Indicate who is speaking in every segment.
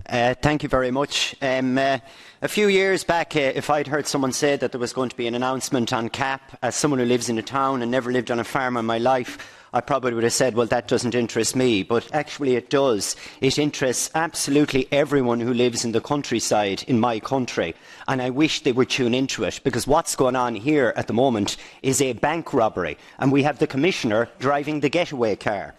Speaker 1: Thank you very much. A few years back, if I'd heard someone say that there was going to be an announcement on CAP, as someone who lives in a town and never lived on a farm in my life, I probably would have said, well, that doesn't interest me. But actually it does. It interests absolutely everyone who lives in the countryside in my country. And I wish they would tune into it, because what's going on here at the moment is a bank robbery. And we have the Commissioner driving the getaway car.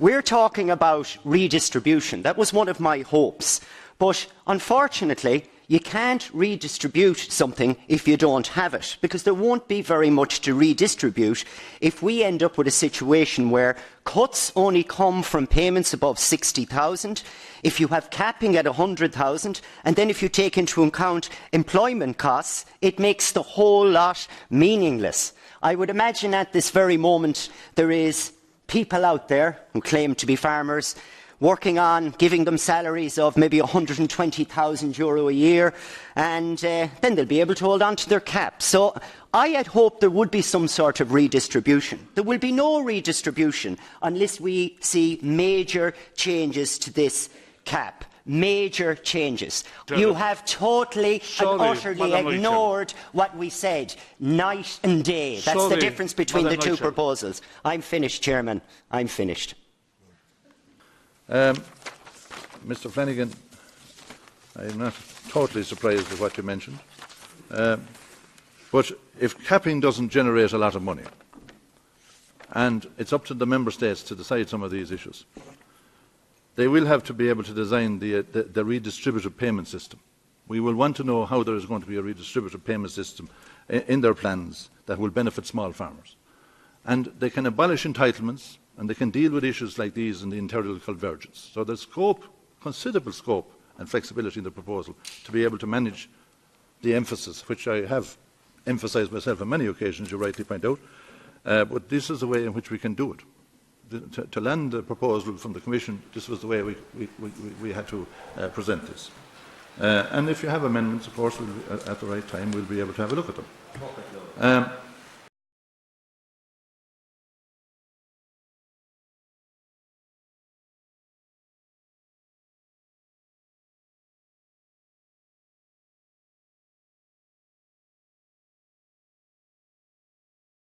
Speaker 1: We're talking about redistribution. That was one of my hopes. But unfortunately, you can't redistribute something if you don't have it, because there won't be very much to redistribute if we end up with a situation where cuts only come from payments above 60,000, if you have capping at 100,000, and then if you take into account employment costs, it makes the whole lot meaningless. I would imagine at this very moment there is people out there who claim to be farmers working on giving them salaries of maybe €120,000 a year, and then they'll be able to hold on to their cap. So I had hoped there would be some sort of redistribution. There will be no redistribution unless we see major changes to this cap. Major changes. You have totally and utterly ignored what we said night and day. That's the difference between the two proposals. I'm finished, Chairman. I'm finished.
Speaker 2: Mr Flanagan, I am not totally surprised at what you mentioned. But if capping doesn't generate a lot of money, and it's up to the Member States to decide some of these issues, they will have to be able to design the redistributive payment system. We will want to know how there is going to be a redistributive payment system in their plans that will benefit small farmers. And they can abolish entitlements, and they can deal with issues like these in the interior convergence. So there's scope, considerable scope and flexibility in the proposal to be able to manage the emphasis, which I have emphasised myself on many occasions, you rightly point out, but this is the way in which we can do it. To land the proposal from the Commission, this was the way we had to present this. And if you have amendments, of course, at the right time, we'll be able to have a look at them.